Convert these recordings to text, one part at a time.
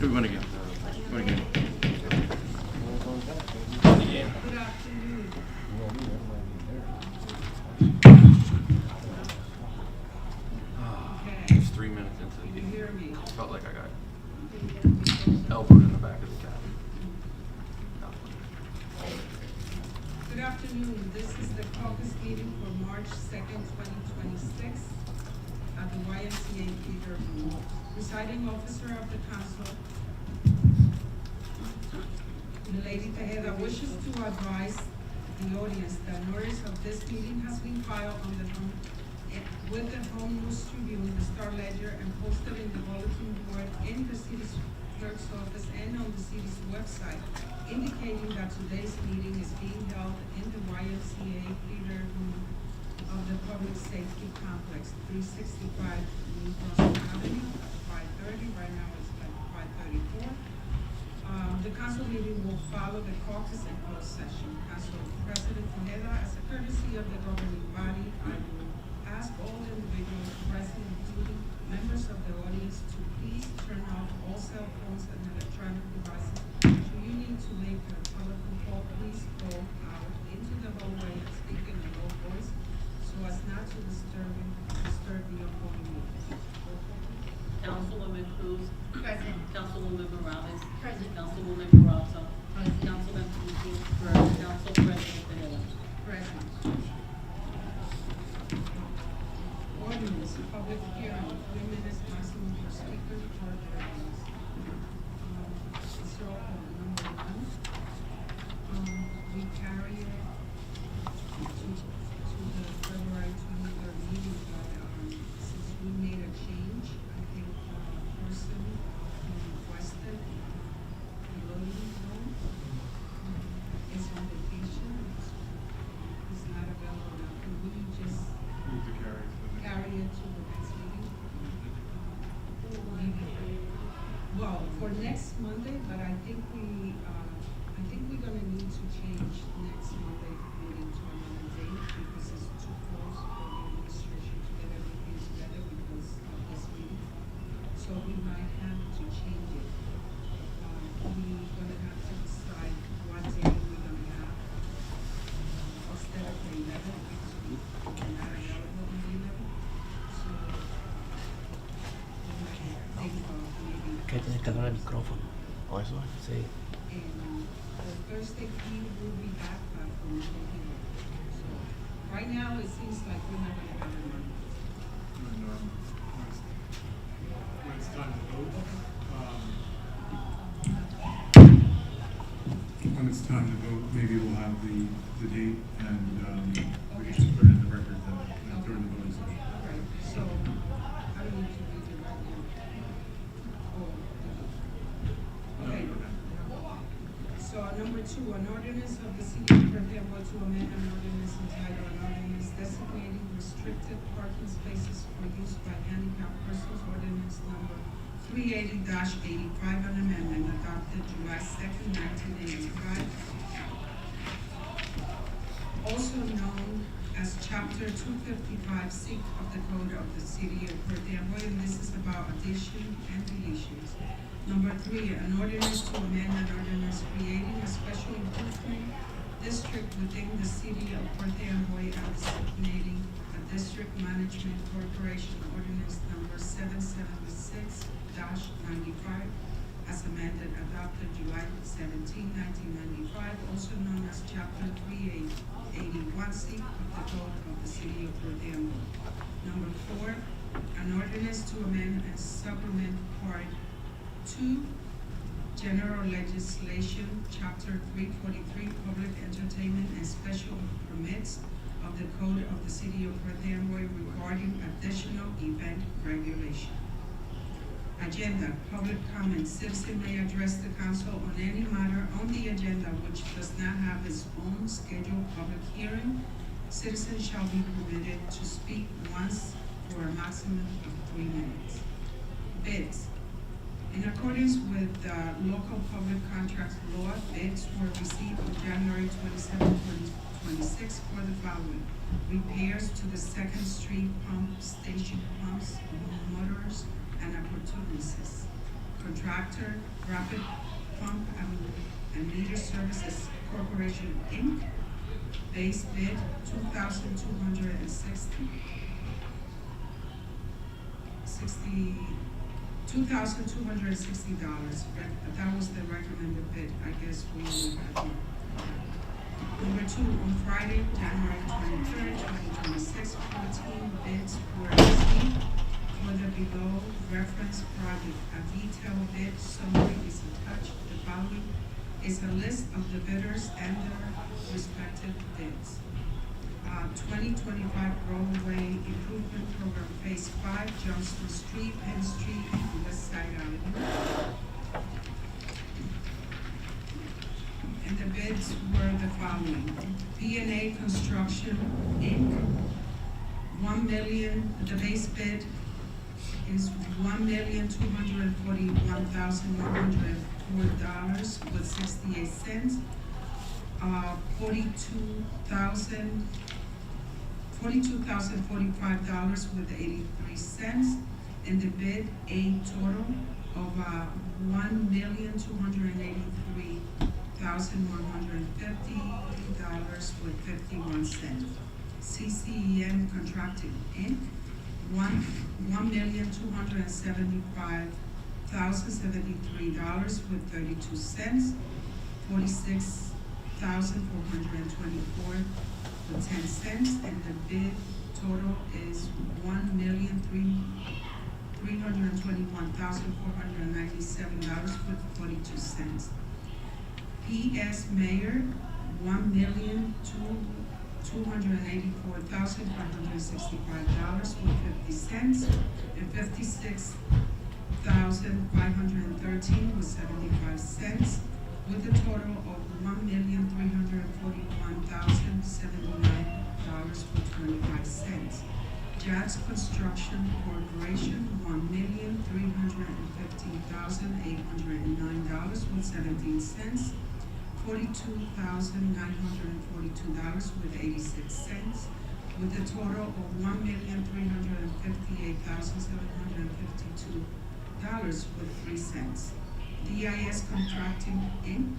Do we want to get? Good afternoon. Okay. It's 3 minutes into the You game. hear me? Felt like I got elbowed in the back of the cab. Good afternoon. This is the caucus meeting for March 2nd, 2026 at the YMCA Theater Room. Presiding officer of the council, Lady Tejeda, wishes to advise the audience that notice of this meeting has been filed on the with the Home News Tribune, the Star Ledger, and posted in the bulletin board in the city's clerk's office and on the city's website, indicating that today's meeting is being held in the YMCA Theater Room of the Public Safety Complex, 365 New Brunswick Avenue, 5:30. Right now it's like 5:34. The council meeting will follow the caucus and closed session. Council President Tejeda, as a courtesy of the governing body, I will ask all individuals present, including members of the audience, to please turn off all cell phones and electronic devices. Should you need to make a telephone call, please go out into the hallway and speak in a low voice so as not to disturb the ongoing meeting. Councilwoman Cruz. Present. Councilwoman Morales. Present. Councilwoman Peraza. Councilman Pucci. Council President Tejeda. Present. Ordinance, public hearing, 3 minutes maximum per speaker for ordinance. It's all on number 1. We carry it to the February 23rd meeting, but since we made a change, I think the person who requested the loading zone is on vacation. It's not available now. Can we just Move to carry to the next. carry it to the next meeting? Well, for next Monday, but I think we're gonna need to change next Monday meeting to another date because it's too close for the administration to get everything together because of this meeting. So we might have to change it. We're gonna have to decide what day we're gonna have instead of the 11th because we're not available on the 11th. So we might think of maybe. Que tienes que hablar al micrófono. ¿O eso? Sí. And the Thursday we will be back from the hearing. So right now it seems like we're not gonna have a month. When it's time to vote, when it's time to vote, maybe we'll have the date and we can just put it in the record that during the voting session. All right, so I don't need to read it right now. Okay. So number 2, an ordinance of the city of Perth Amboy to amend an ordinance entitled an ordinance designating restricted parking spaces for use by handicapped persons, ordinance number 380-85, an amendment adopted July 2nd, 1985. Also known as Chapter 255C of the Code of the City of Perth Amboy, and this is about addition and deletions. Number 3, an ordinance to amend an ordinance creating a special improvement district within the city of Perth Amboy and designating a district management corporation, ordinance number 776-95, as amended, adopted July 17, 1995, also known as Chapter 381C of the Code of the City of Perth Amboy. Number 4, an ordinance to amend and supplement Part 2, General Legislation, Chapter 343, Public Entertainment and Special Permits of the Code of the City of Perth Amboy regarding additional event regulation. Agenda, public comment. Citizen may address the council on any matter on the agenda which does not have its own scheduled public hearing. Citizens shall be permitted to speak once for a maximum of 3 minutes. Bids. In accordance with local public contracts law, bids were received on January 27, 2026 for the following: repairs to the 2nd Street pump station pumps, motors, and appurtenances. Contractor, Rapid Pump and Meter Services Corporation, Inc. Base bid, $2,260. That was the recommended bid. I guess we only got one. Number two, on Friday, January 23rd, 2026, 14 bids were received for the below reference project. A detailed bid summary is attached. The following is a list of the bidders and their respective bids. 2025 roadway improvement program, phase 5, Johnston Street, Penn Street, and West Side Avenue. And the bids were the following: B&A Construction, Inc. 1 million, the base bid is $1,241,104 with 68 cents. $42,045 with 83 cents, and the bid a total of $1,283,150 with 51 cents. CCEM Contracting, Inc. $1,275,073 with 32 cents. 46,424 with 10 cents, and the bid total is $1,321,497 with 42 cents. PS Mayor, $1,284,565 with 50 cents, and 56,513 with 75 cents, with a total of $1,341,079 with 25 cents. Jazz Construction Corporation, $1,315,809 with 17 cents. $42,942 with 86 cents, with a total of $1,358,752 with 3 cents. DIS Contracting, Inc.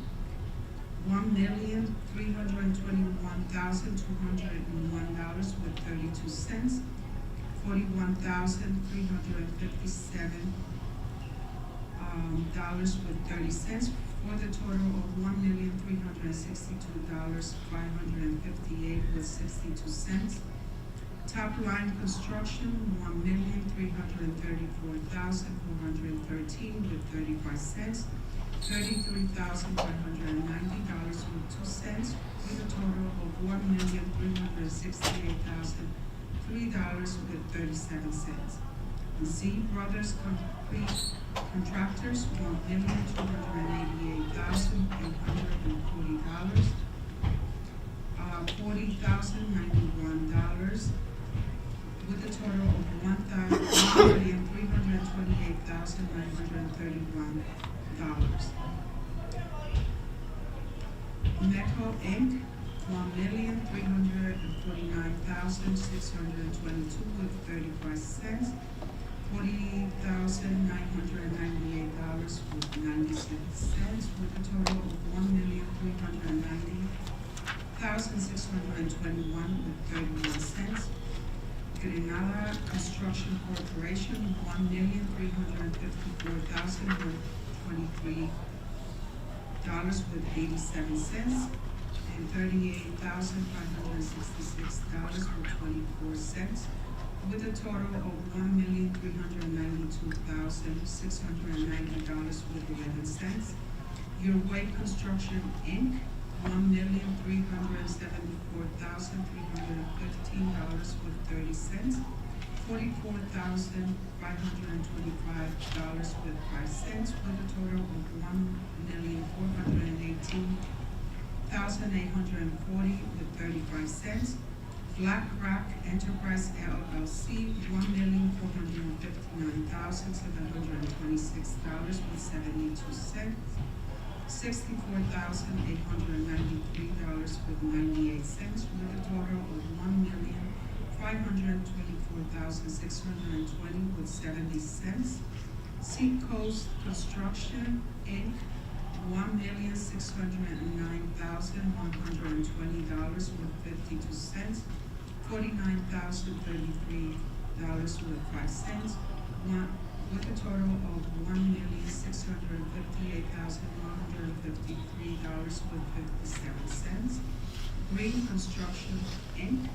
$1,321,201 with 32 cents. $41,357 with 30 cents, for the total of $1,362,558 with 62 cents. Top Line Construction, $1,334,413 with 35 cents. $33,590 with 2 cents, with a total of $1,368,003 with 37 cents. Z Brothers Concrete Contractors, $1,288,840. $40,091, with a total of $1,328,931. Meco Inc., $1,349,622 with 35 cents. $40,998 with 96 cents, with a total of $1,390,621 with 31 cents. Granada Construction Corporation, $1,354,000 with 23 with 87 cents, and $38,566 with 24 cents, with a total of $1,392,690 with 11 cents. Your Way Construction, Inc., $1,374,315 with 30 cents. $44,525 with 5 cents, with a total of $1,418,840 with 35 cents. Black Rock Enterprise LLC, $1,459,726 with 72 cents. $64,893 with 98 cents, with a total of $1,524,620 with 70 cents. C Seacoast Construction, Inc., $1,609,120.52, $49,033.05, with a total of $1,658,153.57. Green Construction, Inc.,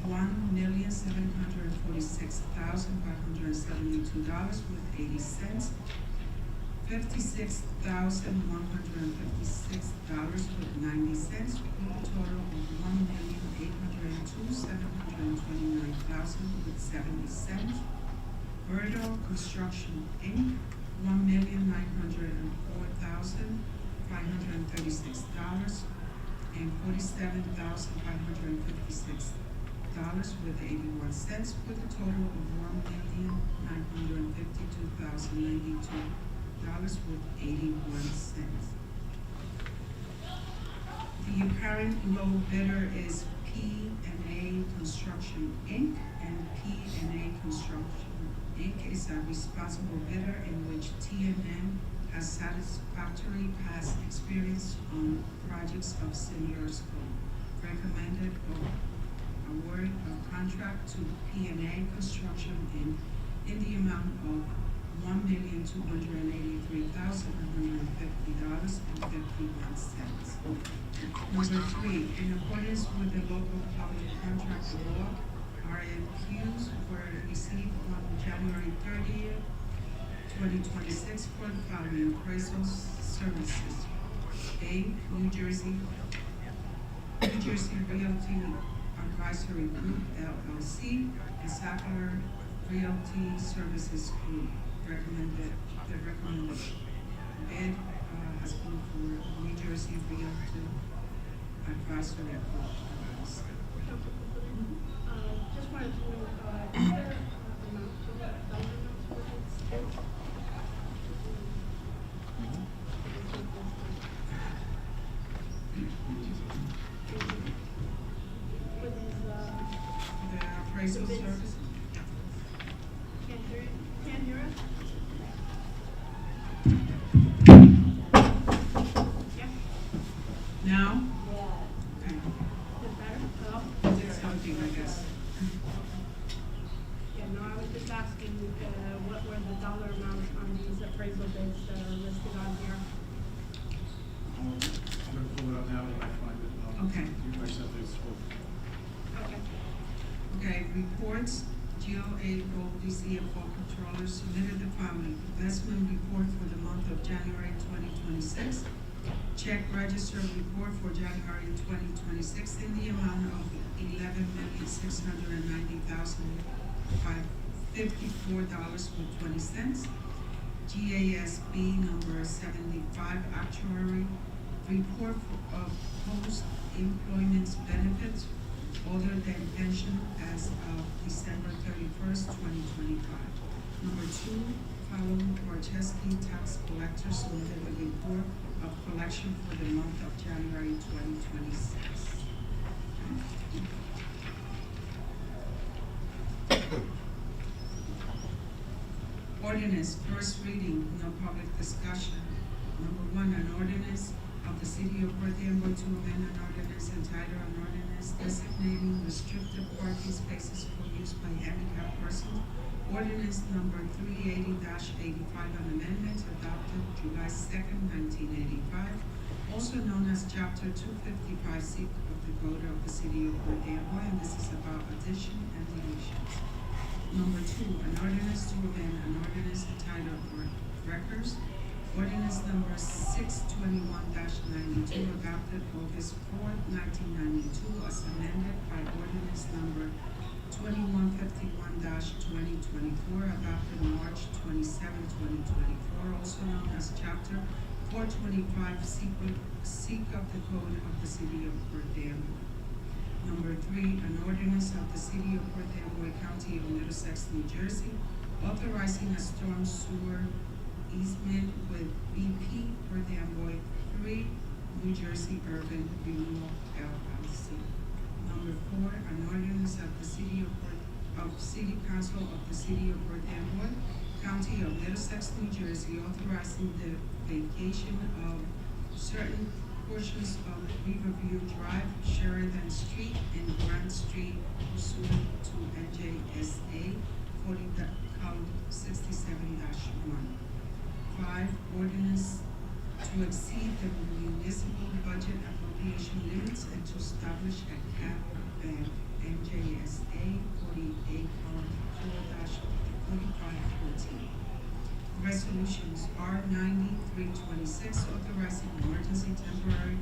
$1,746,572.80, $56,156.90, with a total of $1,802,729.70. Verdo Construction, Inc., $1,904,536 and $47,556 with 81 cents, with a total of $1,952,092 with 81 cents. The apparent low bidder is P&A Construction, Inc., and P&A Construction, Inc. is a responsible bidder in which T&M has satisfactory past experience on projects of similar scope. Recommended award of contract to P&A Construction, Inc. in the amount of $1,283,150.51. Number 3, in accordance with the local public contract law, RFQs were received on January 30th, 2026 for the following appraisal services. A, New Jersey Realty Advisory Group, LLC, and Sackler Realty Services Group. The recommended bid has been for New Jersey Realty Advisory Group, LLC. Just wanted to know, is there amount, dollar amounts for this? With these, The appraisal The bids. service, can't hear us? Yeah, now? Yeah. Okay, is it better? Hello? it's something, I guess. Yeah, no, I was just asking, what were the dollar amounts on these appraisal bids that are listed on here? I'm gonna pull it up now if I find it. Okay. You guys have this full. Okay. Okay, reports, GOA Gold DCFO Controller submitted the following investment report for the month of January 2026. Check register report for January 2026 in the amount of $11,690,554.20. GASB number 75 actuary report of post-employment benefits other than pension as of December 31st, 2025. Number 2, following Porcheski tax collector submitted a report of collection for the month of January 2026. Ordinance, first reading, no public discussion. Number 1, an ordinance of the City of Perth Amboy to amend an ordinance entitled an ordinance designating restricted parking spaces for use by handicapped persons. Ordinance number 380-85, an amendment adopted July 2nd, 1985, also known as Chapter 255C of the Code of the City of Perth Amboy, and this is about addition and deletions. Number 2, an ordinance to amend an ordinance entitled Records. Ordinance number 621-92 adopted August 4th, 1992, as amended by ordinance number 2151-2024 adopted March 27, 2024, also known as Chapter 425 Seek of the Code of the City of Perth Amboy. Number 3, an ordinance of the City of Perth Amboy, County of Middlesex, New Jersey, authorizing a storm sewer easement with BP Perth Amboy 3, New Jersey Urban Renewal LLC. Number 4, an ordinance of the City Council of the City of Perth Amboy, County of Middlesex, New Jersey, authorizing the vacation of certain portions of Riverview Drive, Sheridan Street, and Grant Street pursuant to NJSA 40:67-1. 5, ordinance to exceed the municipal budget appropriation limits and to establish a cap at NJSA 48:4-4514. Resolutions R 9326, authorizing emergency temporary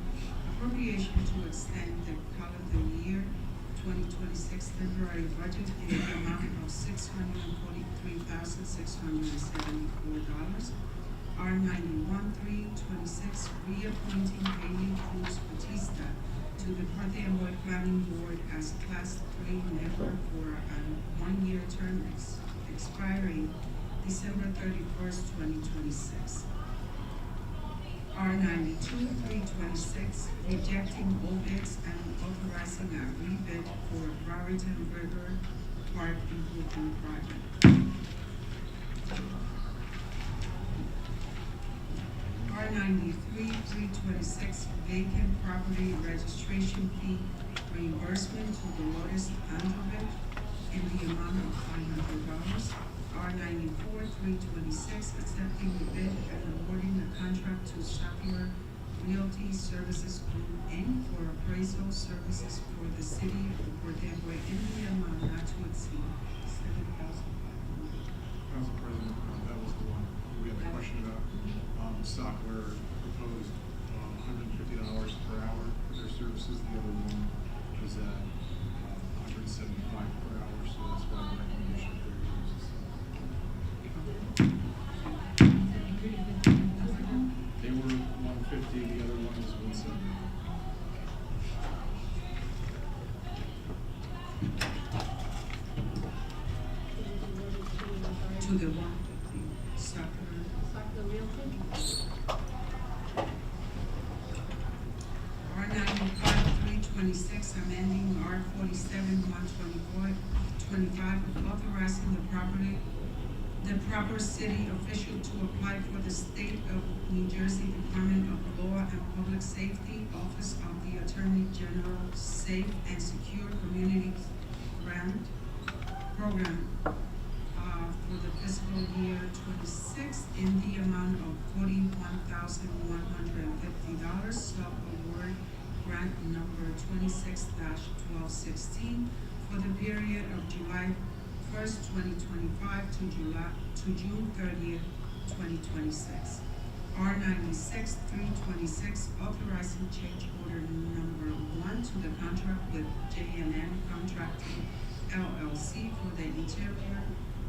appropriation to extend the calendar year 2026 temporary budget in the amount of $643,674. R 91-326, reappointing Haley Cruz Batista to the Perth Amboy Planning Board as Class 3 member for a one-year term expiring December 31st, 2026. R 92-326, rejecting all bids and authorizing a rebid for Raritan River Park Improvement Project. R 93-326, vacant property registration fee reimbursement to Dolores Androvich in the amount of $500. R 94-326, accepting the bid and awarding the contract to Sackler Realty Services Group Inc. for appraisal services for the city of Port Amboy in the amount not to exceed $7,500. Council President, that was the one we had a question about. Stockler proposed $150 per hour for their services. The other one was at $175 per hour, so that's why the recommendation for your services. They were $150, the other one was $170. To the 150, Sackler. Sackler Realty. R 95-326, amending R 47-124-25, authorizing the proper city official to apply for the State of New Jersey Department of Law and Public Safety, Office of the Attorney General, Safe and Secure Communities Grant Program for the fiscal year 26 in the amount of $41,150, sub-award grant number 26-1216 for the period of July 1st, 2025 to June 30th, 2026. R 96-326, authorizing change order number 1 to the contract with J&M Contracting LLC for the interior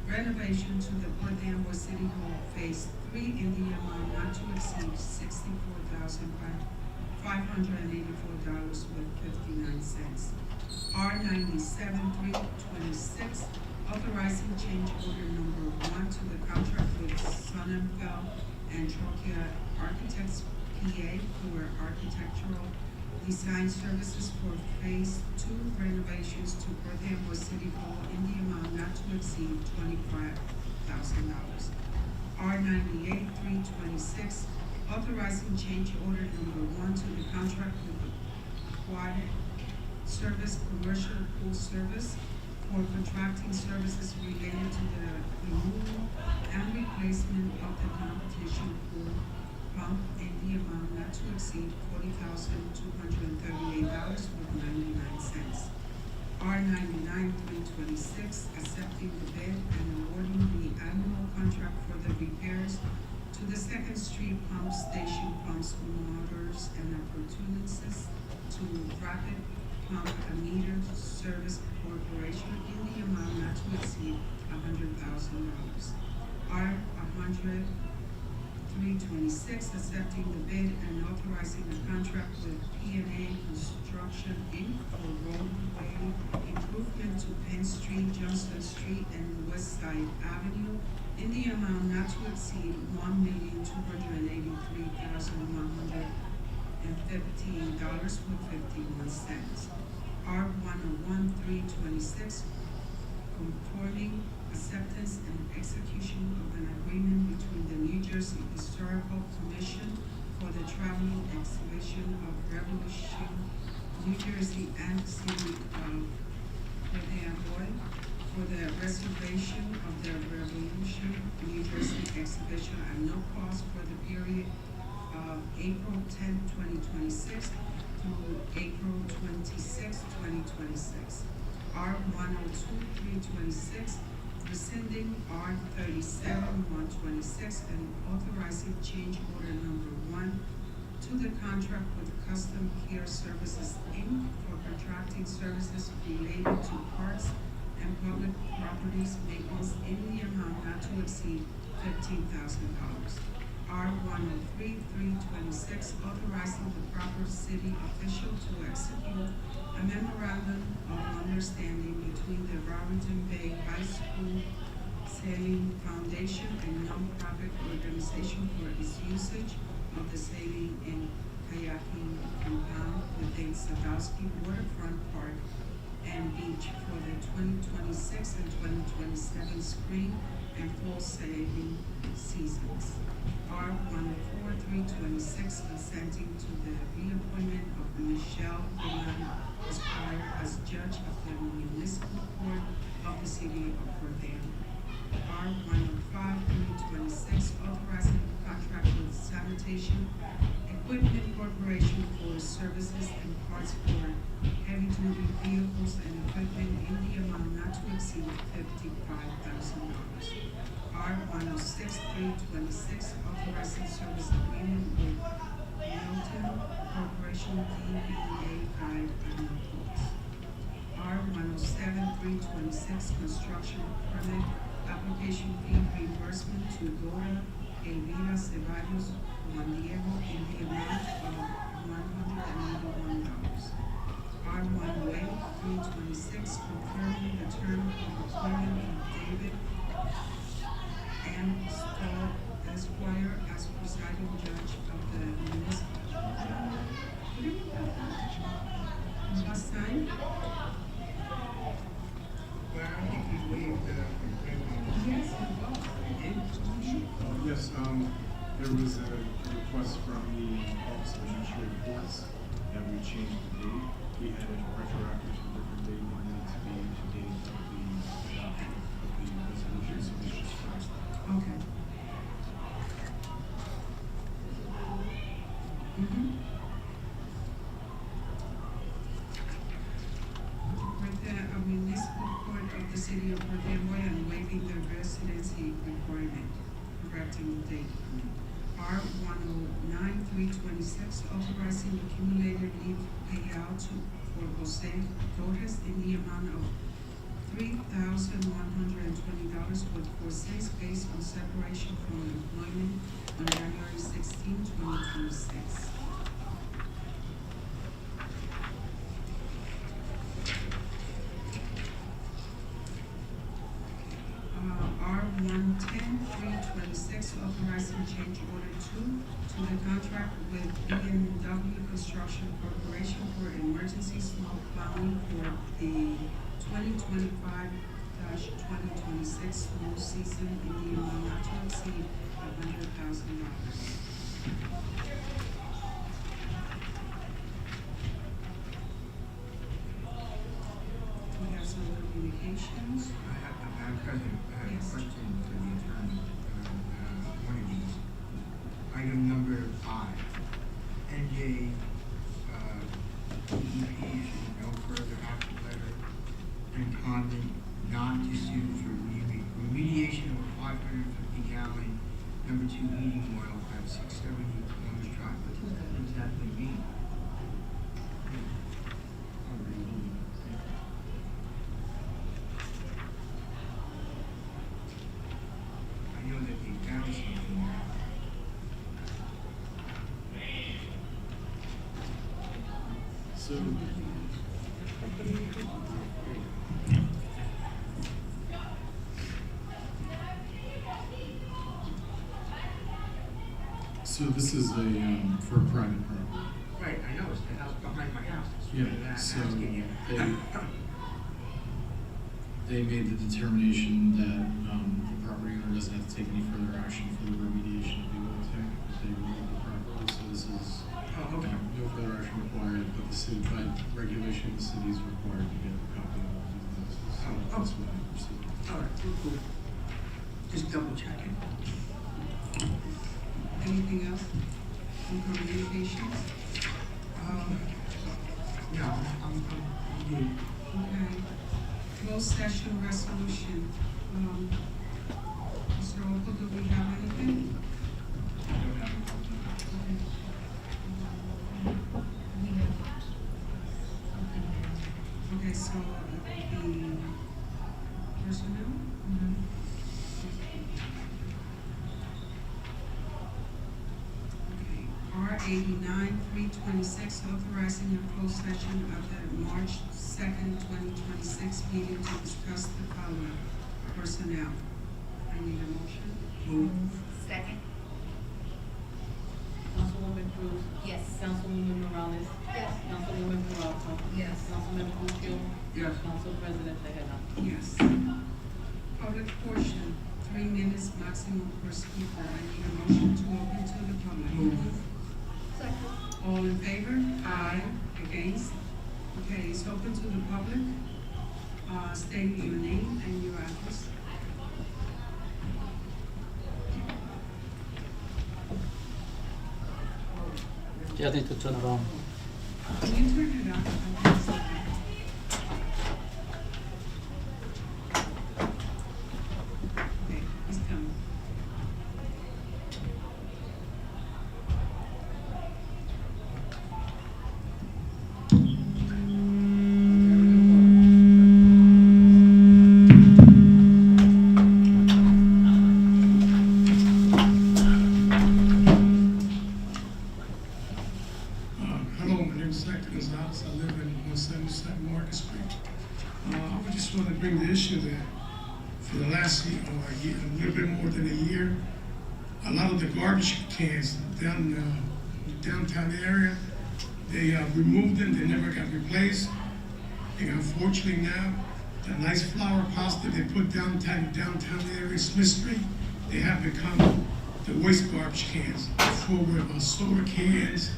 renovation to the Port Amboy City Hall Phase 3 in the amount not to exceed $64,584.59. R 97-326, authorizing change order number 1 to the contract with Sonnenfeld and Trocchia Architects PA for architectural design services for Phase 2 renovations to Port Amboy City Hall in the amount not to exceed $25,000. R 98-326, authorizing change order number 1 to the contract with Aquatic Service Commercial Pool Service for contracting services related to the removal and replacement of the competition pool pump in the amount not to exceed $40,238.99. R 99-326, accepting the bid and awarding the annual contract for the repairs to the Second Street Pump Station pumps, motors, and appurtenances to Rapid Pump Meter Service Corporation in the amount not to exceed $100,000. R 100-326, accepting the bid and authorizing a contract with P&A Construction Inc. for roadway improvement to Penn Street, Johnston Street, and West Side Avenue in the amount not to exceed $1,283,115.51. R 101-326, conforming acceptance and execution of an agreement between the New Jersey Historical Commission for the traveling exhibition of Revolution, New Jersey, and the city of Amboy for the reservation of the Revolution, New Jersey exhibition at no cost for the period of April 10, 2026 through April 26, 2026. R 102-326, rescinding R 37-126, and authorizing change order number 1 to the contract with Custom Care Services, Inc. for contracting services related to parks and public properties maintenance in the amount not to exceed $15,000. R 103-326, authorizing the proper city official to execute a memorandum of understanding between the Robinson Bay High School Sailing Foundation and nonprofit organization for its usage of the sailing and kayaking compound within Sadowski Waterfront Park and Beach for the 2026 and 2027 spring and fall sailing seasons. R 104-326, consenting to the reappointment of Michelle Villan Esquire as judge of the municipal court of the city of Perth. R 105-326, authorizing a contract with Sanitation Equipment Corporation for services and parts for heavy-duty vehicles and equipment in the amount not to exceed $55,000. R 106-326, authorizing service agreement with Milton Corporation DBA Guide and Reports. R 107-326, construction permit application fee reimbursement to Dora Elvira Ceballos Juan Diego in the amount of $181. R 108-326, confirming the term of employment of David M. Stahl Esquire as presiding judge of the municipal. Last time? Well, I think we waived the Yes. Yes, there was a request from the Office of Administrative Courts that we change the date. We had it retroactive to a different date, it needed to be the date of the adoption of the resolution, so we just crossed that. Okay. With the municipal court of the city of Perth Amboy and waiving the residency requirement, correcting the date. R 109-326, authorizing accumulated leave payout for Jose Torres in the amount of $3,120 for 6 based on separation from employment on January 16, 2026. R 110-326, authorizing change order 2 to the contract with B&W Construction Corporation for emergency snow plowing for the 2025-2026 snow season in the amount not to exceed $100,000. We have some communications. Madam President, I have a Yes. question for the attorney. One of these. Item number 5. NJ, DEP issued no further action letter and condemned not to sue for remediation of a 550-gallon number 2 heating oil at 670 Columbus Drive. What does that exactly mean? I know that they found something there. So, this is a, for a private property. Right, I know, it's the house behind my house. That's Yeah, what I'm so asking you. they made the determination that, the property owner doesn't have to take any further action for the remediation of the oil tank, if they remove it properly, so this is, Okay. no further action required, but the city, by regulation, the city is required to get a copy of all these notices, so that's what I received. All right, cool. Just double checking. Anything else on communications? No, I'm good. Okay. Closed session resolution. Mr. Opel, do we have anything? I don't have a copy. Okay, so it would be personnel? Okay, R 89-326, authorizing a closed session of the March 2nd, 2026 meeting to discuss the following personnel. I need a motion. Move. Second. Councilwoman Cruz? Yes. Councilwoman Morales? Yes. Councilwoman Peralta? Yes. Councilman Puccio? Yes. Council President Tejeda? Yes. Public portion, 3 minutes maximum per speaker. I need a motion to open to the public. Move. All in favor? Aye. Against? Okay, it's open to the public. State your name and your address. You need to turn it on. Can you turn it on? Okay, he's coming. Hello, my name is Hector Gonzalez. I live in 177 Market Street. I would just want to bring the issue that for the last year, a little bit more than a year, a lot of the garbage cans down downtown area, they removed them. They never got replaced. And unfortunately now, the nice flower pots that they put downtown area, Smith Street, they have become the waste garbage cans, full with soda cans,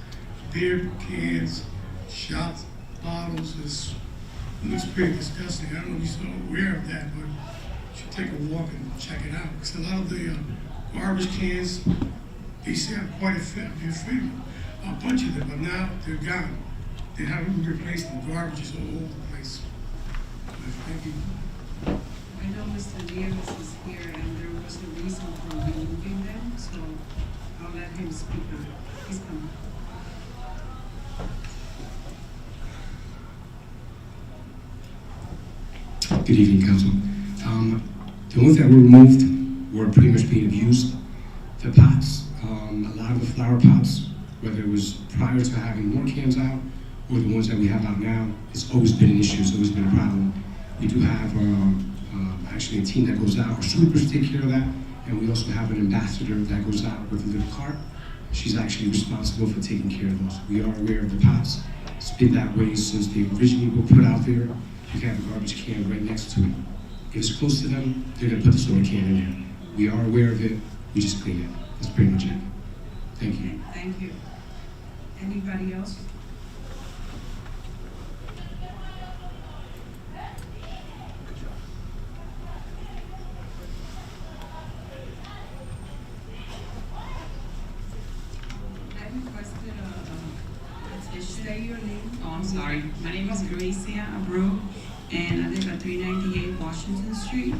beer cans, shots, bottles. It looks pretty disgusting. I don't know if you're so aware of that, but you should take a walk and check it out. Because a lot of the garbage cans, they used to have quite a bunch of them, but now they're gone. They haven't been replaced. The garbage is all over the place. Thank you. I know Mr. Nieves is here and there was a reason for removing them, so I'll let him speak on it. He's coming. Good evening, Council. The ones that were removed were pretty much being abused. The pots, a lot of the flower pots, whether it was prior to having more cans out or the ones that we have out now, it's always been an issue, it's always been a problem. We do have actually a team that goes out, our sweepers take care of that, and we also have an ambassador that goes out with a little cart. She's actually responsible for taking care of those. We are aware of the pots. It's been that way since they originally were put out there. You can have a garbage can right next to it. If it's close to them, they're gonna put the soda can in there. We are aware of it, we just clean it. That's pretty much it. Thank you. Thank you. Anybody else? I requested a petition. Say your name. Oh, I'm sorry. My name is Gracia Abreu, and I live at 398 Washington Street.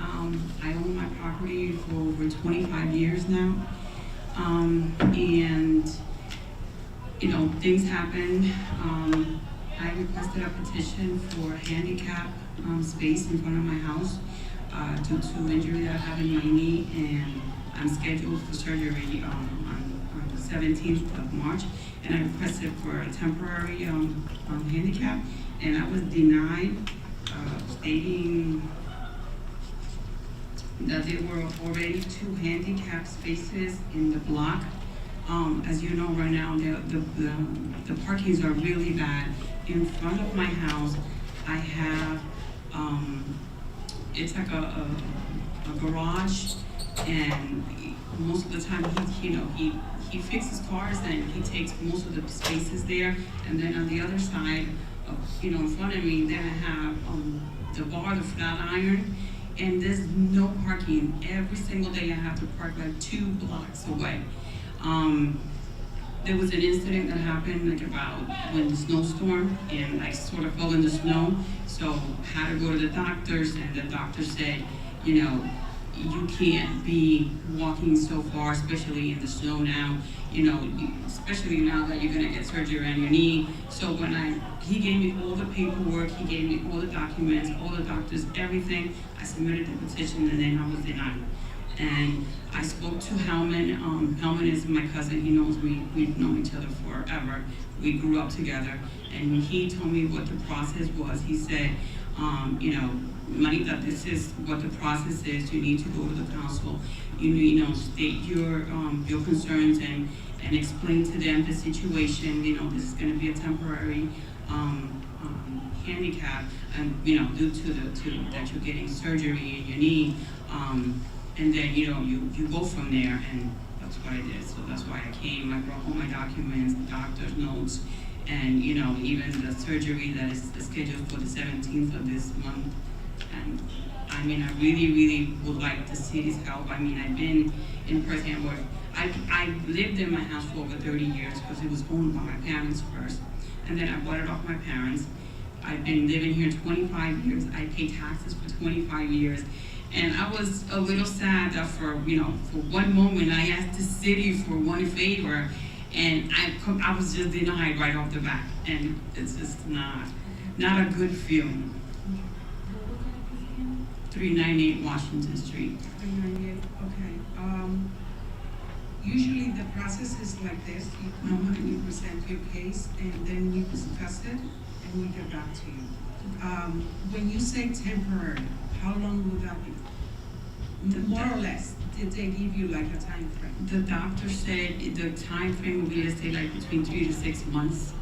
I own my property for over 25 years now. And, you know, things happen. I requested a petition for handicap space in front of my house due to injury that I have in my knee, and I'm scheduled for surgery on the 17th of March. And I requested for a temporary handicap, and I was denied, stating that there were already 2 handicap spaces in the block. As you know, right now, the parkings are really bad. In front of my house, I have it's like a garage, and most of the time he fixes cars and he takes most of the spaces there. And then on the other side, in front of me, then I have the bar, the flat iron, and there's no parking. Every single day I have to park like 2 blocks away. There was an incident that happened like about when the snowstorm, and I sort of fell in the snow, so had to go to the doctors, and the doctor said, you can't be walking so far, especially in the snow now, especially now that you're gonna get surgery on your knee. So he gave me all the paperwork, he gave me all the documents, all the doctors, everything. I submitted the petition, and then I was denied. And I spoke to Hellman. Hellman is my cousin. He knows me. We've known each other forever. We grew up together. And he told me what the process was. He said, Manita, this is what the process is. You need to go to the council. State your concerns and explain to them the situation. This is going to be a temporary handicap, and due to that you're getting surgery in your knee. And then, you go from there, and that's what I did. So that's why I came. I brought all my documents, the doctor's notes, and, even the surgery that is scheduled for the 17th of this month. And, I really, really would like the city's help. I've been in Perth, Amboy. I lived in my house for over 30 years because it was owned by my parents first. And then I bought it off my parents. I've been living here 25 years. I paid taxes for 25 years. And I was a little sad that for one moment I asked the city for one favor, and I was just denied right off the bat, and it's just not a good feeling. 398 Washington Street. 398, okay. Usually the process is like this. You come and you present your case, and then we discuss it, and we get back to you. When you say temporary, how long will that be? More or less, did they give you like a time frame? The doctor said the time frame will be, let's say, like between 3 to 6 months.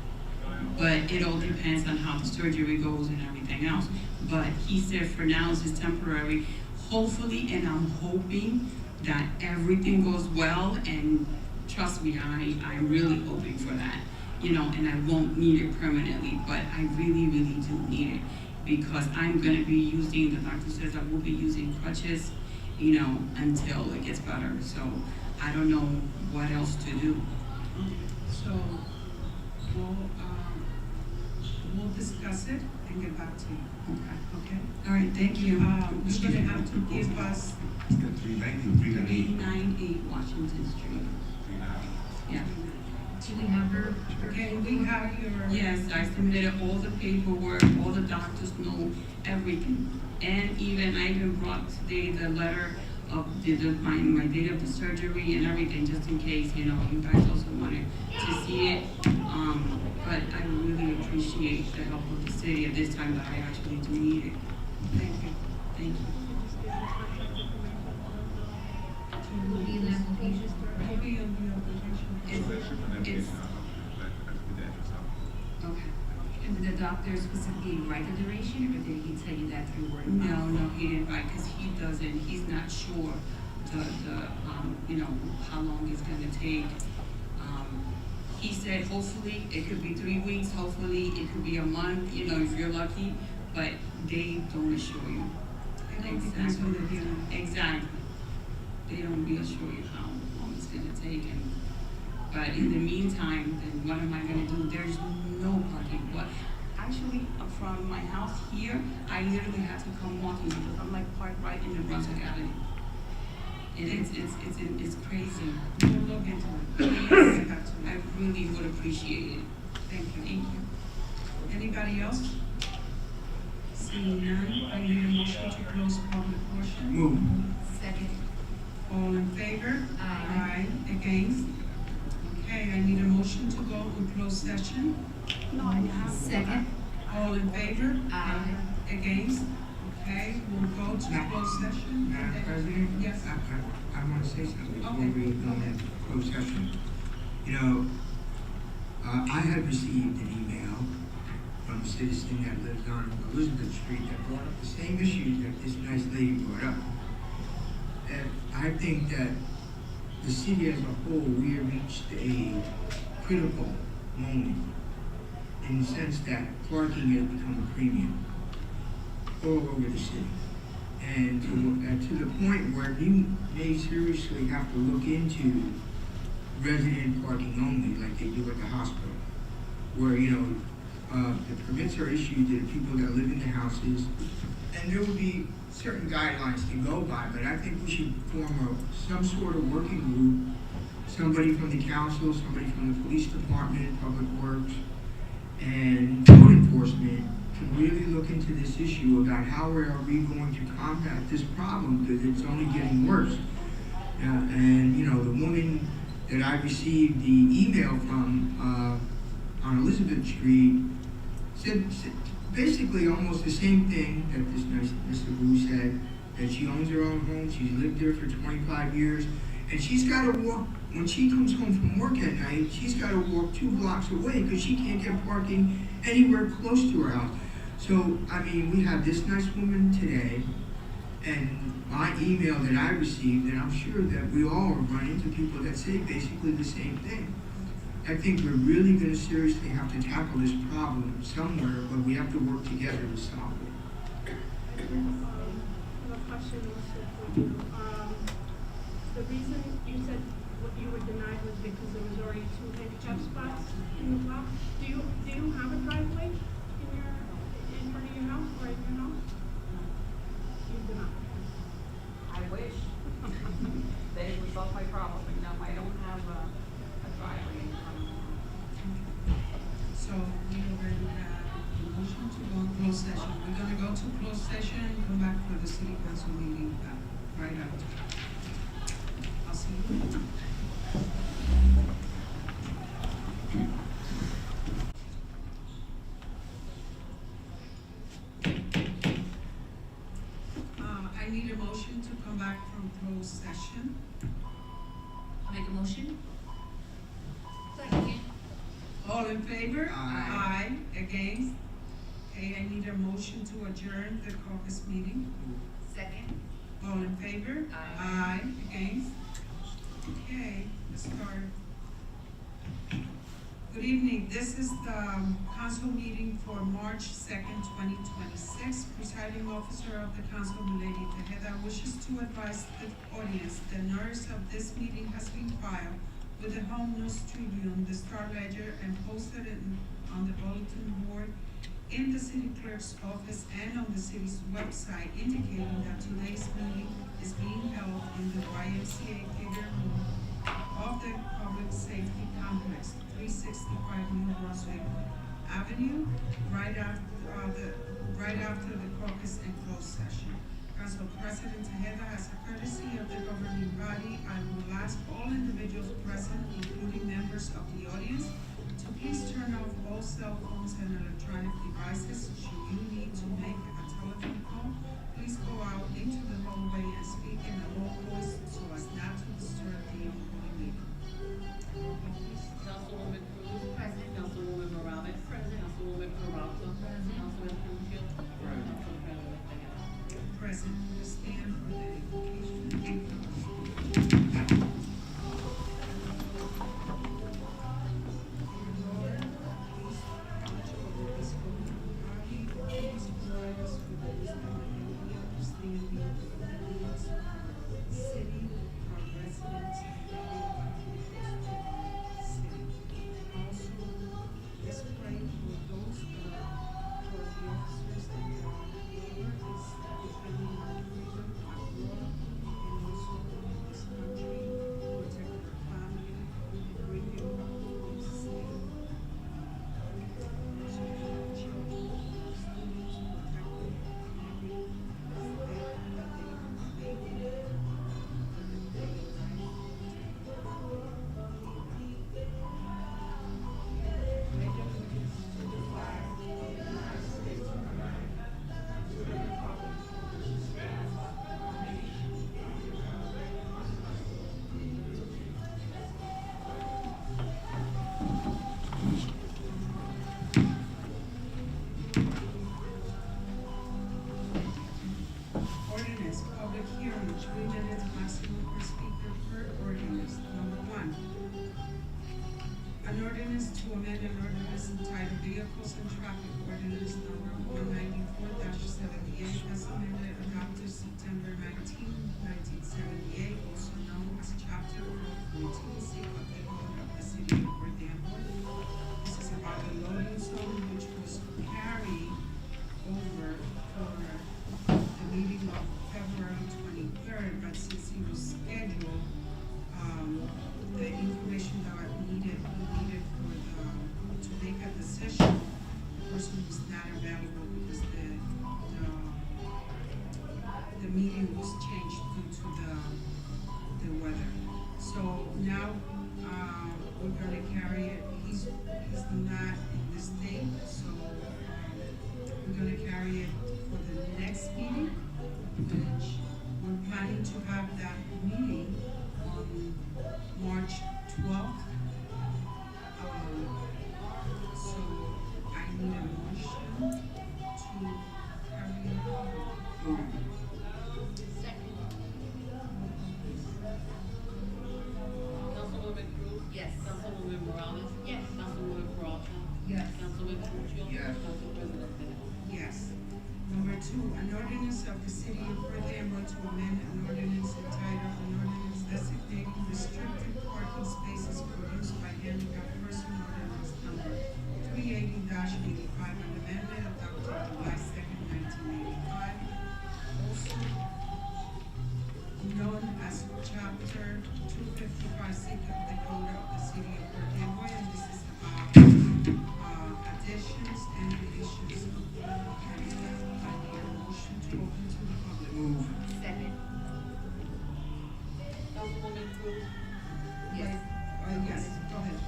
But it all depends on how the surgery goes and everything else. But he said for now it's just temporary. Hopefully, and I'm hoping that everything goes well, and trust me, I'm really hoping for that. And I won't need it permanently, but I really, really do need it. Because I'm going to be using, the doctor says I will be using crutches, until it gets better. So I don't know what else to do. So we'll discuss it and get back to you. Okay? All right, thank you. You're going to have to give us 398 Washington Street. Yeah. Do we have her? Okay, we have your... Yes, I submitted all the paperwork, all the doctors know everything. And I even brought today the letter of my date of the surgery and everything, just in case, you guys also wanted to see it. But I really appreciate the help of the city at this time that I actually do need it. Thank you. Thank you. Will be in the application? Will be on the application. Okay. And did the doctor specifically write the duration, or did he tell you that through word of No, mouth? he didn't write, because he's not sure how long it's gonna take. He said hopefully it could be 3 weeks, hopefully it could be a month, if you're lucky, but they don't assure you. Exactly. They don't reassure you how long it's gonna take, but in the meantime, then what am I gonna do? There's no parking. Actually, from my house here, I literally have to come walking because I'm like parked right in the Brunswick Avenue. And it's crazy. We'll look into it. Yes, I really would appreciate it. Thank you. Thank you. Anybody else? Seeing none, I need a motion to close public portion. Move. Second. All in favor? Aye. Against? Okay, I need a motion to go in closed session. Second. All in favor? Aye. Against? Okay, we'll go to closed session. Madam President? Yes. I want to say something before Okay. we go into closed session. I had received an email from citizen that lives on Elizabeth Street that brought up the same issues that this nice lady brought up. And I think that the city as a whole, we have reached a critical moment in the sense that parking has become a premium all over the city. And to the point where we may seriously have to look into resident parking only, like they do at the hospital, where, you know, the permits are issued to the people that live in the houses, and there will be certain guidelines to go by, but I think we should form some sort of working group, somebody from the council, somebody from the police department, public works, and code enforcement can really look into this issue about how are we going to combat this problem, because it's only getting worse. And you know, the woman that I received the email from on Elizabeth Street said basically almost the same thing that this nice Mr. Wu said, that she owns her own home, she's lived there for 25 years, and she's got to walk, when she comes home from work at night, she's got to walk 2 blocks away because she can't get parking anywhere close to her house. So, I mean, we have this nice woman today, and my email that I received, and I'm sure that we all run into people that say basically the same thing. I think we're really going to seriously have to tackle this problem somewhere, but we have to work together to solve it. I have a question also for you. The reason you said what you were denied was because there was already 2 handicap spots in the block. Do you have a driveway in front of your house or in your house? You do not. I wish that it would solve my problem, but no, I don't have a driveway in front of me. So we already have a motion to go in closed session. We're gonna go to closed session and come back for the city council meeting right after. I'll see you. I need a motion to come back from closed session. Make a motion? All in favor? Aye. Aye. Against? Okay, I need a motion to adjourn the caucus meeting. Second. All in favor? Aye. Aye. Against? Okay, let's start. Good evening. This is the council meeting for March 2nd, 2026. Presiding officer of the council, Milady Tejeda, wishes to advise the audience the notice of this meeting has been filed with the Home News Tribune, the Star Ledger, and posted on the bulletin board in the city clerk's office and on the city's website, indicating that today's meeting is being held in the YMCA Theater Room of the Public Safety Complex, 365 New Brunswick Avenue, right after the caucus and closed session. Council President Tejeda, as a courtesy of the governing body, I will ask all individuals present, including members of the audience, to please turn off all cell phones and electronic devices. Should you need to make a telephone call, please go out into the hallway and speak in a low voice so as not to disturb the ongoing meeting. Councilwoman Cruz. Present. Councilwoman Morales. Present. Councilwoman Peralta. Present. Councilman Crucio. Present. Council President Tejeda. Present. Stand for the invocation. City, our residents, amend an ordinance entitled Vehicles and Traffic Ordinance number 194-78 as amended adopted September 1978, also known as Chapter 14C of the Code of the City of Perth Amboy. This is about the loading zone which was carried over for the meeting of February 23rd, but since it was scheduled, the information that we needed for to make a decision, the person was not available because the meeting was changed due to the weather. So now, we're gonna carry it, he's not in this date, so, we're gonna carry it for the next meeting, which we're planning to have that meeting on March 12th. So I need a motion to carry it on. Second. Councilwoman Cruz? Yes. Councilwoman Morales? Yes. Councilwoman Peralta? Yes. Councilman Puccio? Yes. Council President Bennett? Yes. Number 2, an ordinance of the City of Perth Amboy to amend an ordinance entitled an ordinance designating restricted parking spaces for use by handicapped person, ordinance number 380-85 and amended adopted July 2nd, 1985. Also known as Chapter 255C of the Code of the City of Perth Amboy, and this is about additions and deletions of I need a motion to open to the public. Move. Second. Councilwoman Cruz? Yes. Yes, go ahead.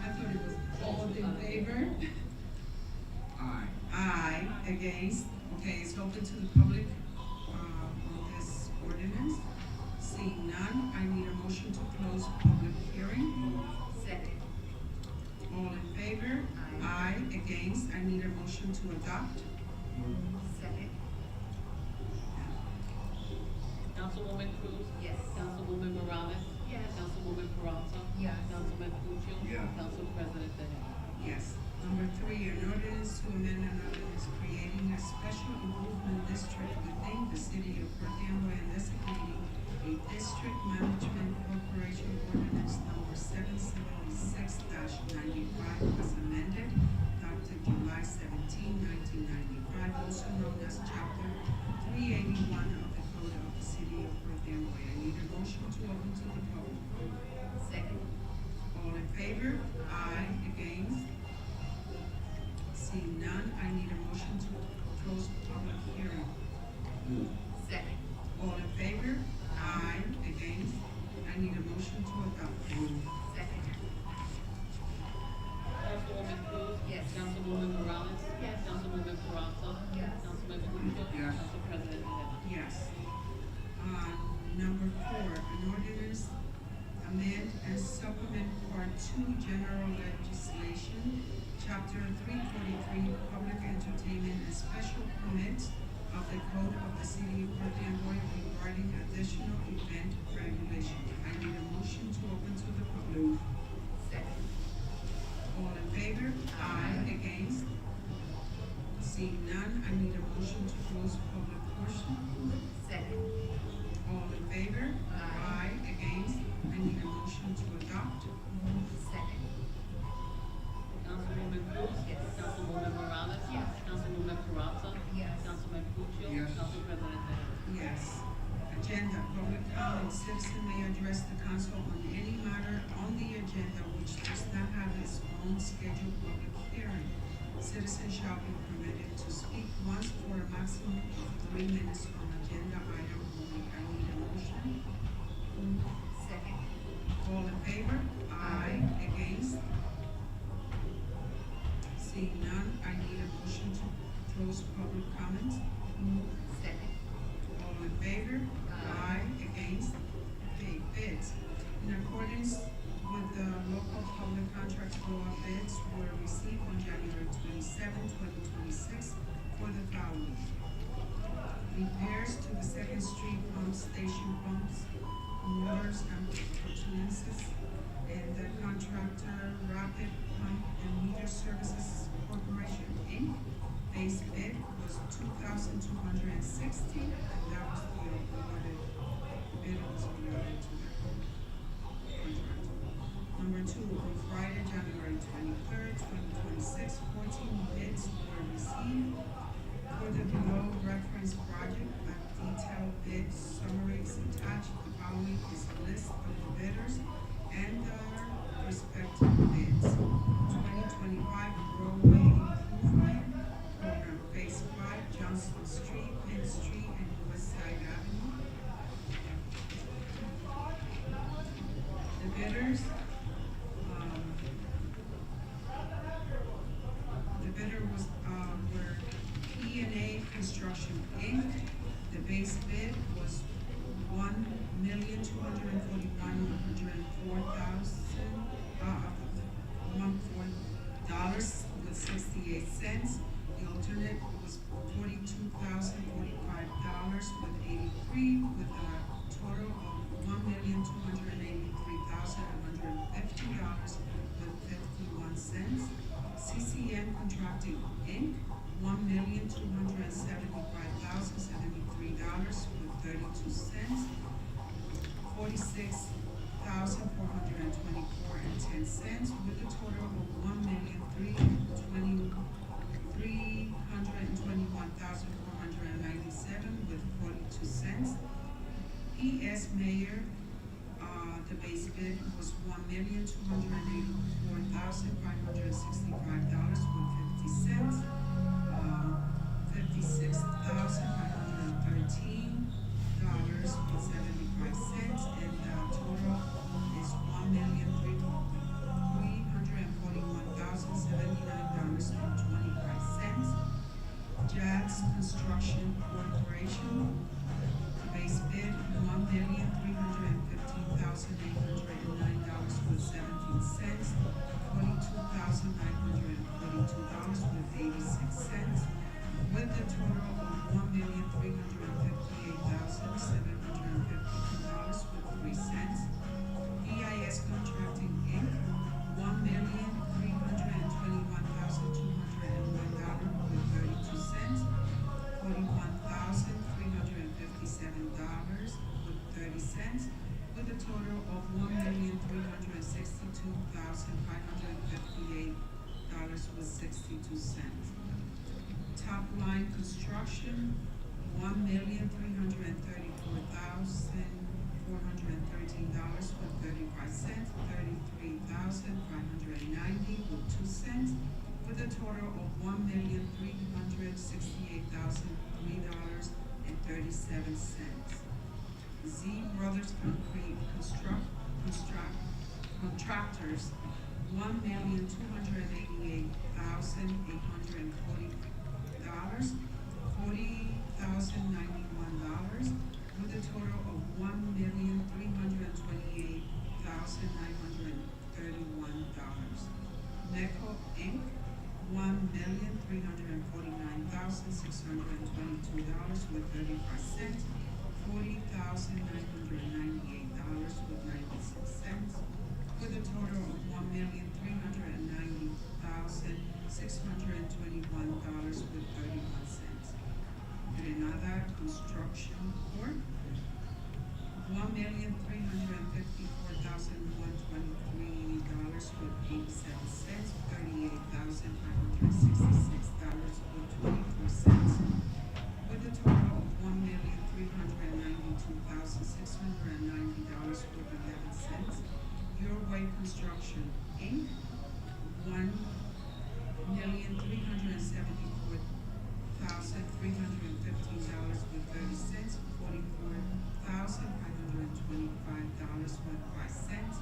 I thought it was all in favor. Aye. Aye, against, okay, it's open to the public, on this ordinance. Seeing none, I need a motion to close public hearing. Second. All in favor? Aye. Aye, against, I need a motion to adopt. Second. Councilwoman Cruz? Yes. Councilwoman Morales? Yes. Councilwoman Peralta? Yes. Councilman Puccio? Yes. Council President Bennett? Yes. Number 3, an ordinance to amend an ordinance creating a special improvement district within the City of Perth Amboy and designating a district management corporation ordinance number 776-95 as amended, adopted July 17, 1995, also known as Chapter 381 of the Code of the City of Perth Amboy. I need a motion to open to the public. Second. All in favor? Aye. Against? Seeing none, I need a motion to close public hearing. Move. Second. All in favor? Aye. Against? I need a motion to adopt. Second. Councilwoman Cruz? Yes. Councilwoman Morales? Yes. Councilwoman Peralta? Yes. Councilman Puccio? Yes. Council President Bennett? Yes. Number 4, an ordinance amend and supplement Part 2 General Legislation, Chapter 343 Public Entertainment and Special Permits of the Code of the City of Perth Amboy regarding additional event regulation. I need a motion to open to the public. Second. All in favor? Aye. Against? Seeing none, I need a motion to close public portion. Second. All in favor? Aye. Against? I need a motion to adopt. Second. Councilwoman Cruz? Yes. Councilwoman Morales? Yes. Councilwoman Peralta? Yes. Councilman Puccio? Yes. Council President Bennett? Yes. Agenda, public comment, citizen may address the council on any matter on the agenda which does not have its own scheduled public hearing. Citizens shall be permitted to speak once for a maximum of 3 minutes on agenda item only. I need a motion. Second. All in favor? Aye. Against? Seeing none, I need a motion to close public comment. Second. All in favor? Aye. Against? Okay, bids. In accordance with the local public contracts law, bids were received on January 27, 2026 for the following. Repairs to the Second Street pump station pumps, motors and appurtenances, and the contractor Rapid Pump Services Corporation, Inc. Base bid was $2,260, and that was the awarded bid was awarded to that contract. Number two, on Friday, January 23rd, 2026, 14 bids were received for the below reference project. A detailed bid summary is attached. The following is a list of the bidders and their respective bids. 2025 roadway improvement program, Phase 5, Johnson Street, Penn Street, and West Side Avenue. The bidders, were E&A Construction, Inc. The base bid was $1,241,014.68. The alternate was $42,045.83, with a total of $1,283,150.51. CCM Contracting, Inc., $1,275,073.32. $46,424.10, with a total of $1,321,497 with 42 cents. PS Mayor, the base bid was $1,284,565 with 50 cents. $56,513 with 75 cents, and the total is $1,341,079.25. Jags Construction Corporation, base bid $1,315,809 with 17 cents. $42,942 with 86 cents, with a total of $1,358,752 with 3 cents. EIS Contracting, Inc., $1,321,201 with 32 cents. $41,357 with 30 cents, with a total of $1,362,558 with 62 cents. Top Line Construction, $1,334,413 with 35 cents. $33,590 with 2 cents, with a total of $1,368,003.37. Z Brothers Concrete Contractors, $1,288,840, $40,091, with a total of $1,328,931. Meco, Inc., $1,349,622 with 35 cents. $40,998 with 96 cents, with a total of $1,390,621 with 31 cents. Granada Construction Corp., $1,354,123 with 87 cents. $38,566 with 24 cents, with a total of $1,392,690 with 11 cents. Your Way Construction, Inc., $1,374,315 with 30 cents. $44,525 with 5 cents,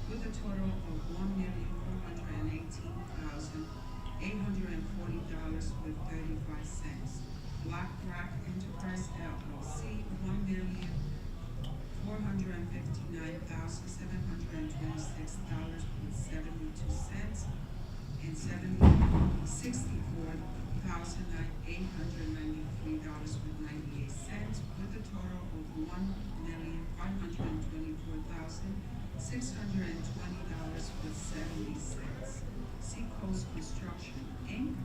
with a total of $1,418,840 with 35 cents. Black Rock Enterprise LLC, $1,459,726 with 72 cents, and $64,893 with 98 cents, with a total of $1,524,620 with 70 cents. Seacoast Construction, Inc.,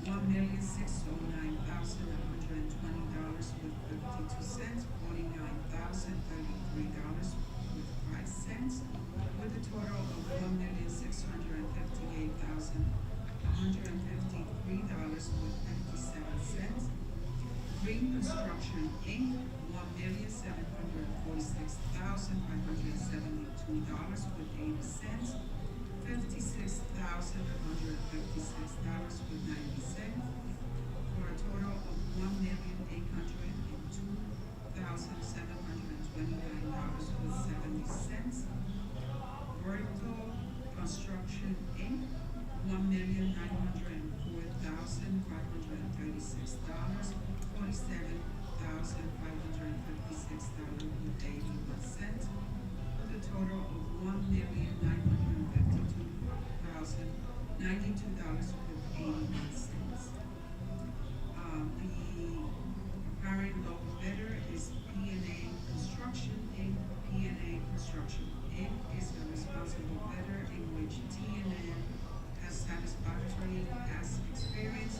$1,609,120 with 52 cents, $49,033 with 5 cents, with a total of $1,658,153 with 57 cents. Green Construction, Inc., $1,746,572 with 80 cents, $56,156 with 90 cents, for a total of $1,802,729 with 70 cents. Vertical Construction, Inc., $1,904,536, $47,556 with 81 cents, with a total of $1,952,092 with 81 cents. The apparent low bidder is P&A Construction, Inc. P&A Construction, Inc. is the responsible bidder in which T&N has satisfactory past experience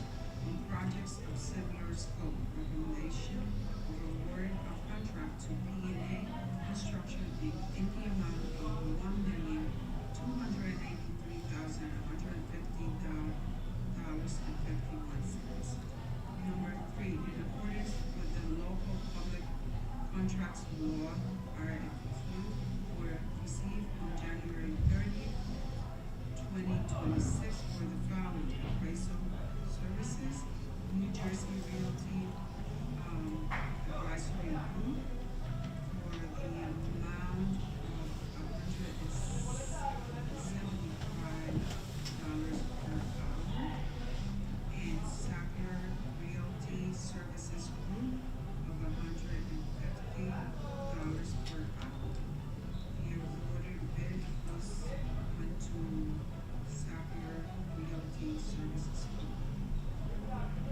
on projects of similar scope. Recommendation of award of contract to P&A Construction, Inc. in the amount of $1,283,150.51. Number 3, in accordance with the local public contracts law, RFQ were received on January 30th, 2026 for the following: appraisal services, New Jersey Realty Advisory Group for the amount of $175 per hour, and Sackler Realty Services Group of $150 per hour. The awarded bid went to Sackler Realty Services Group.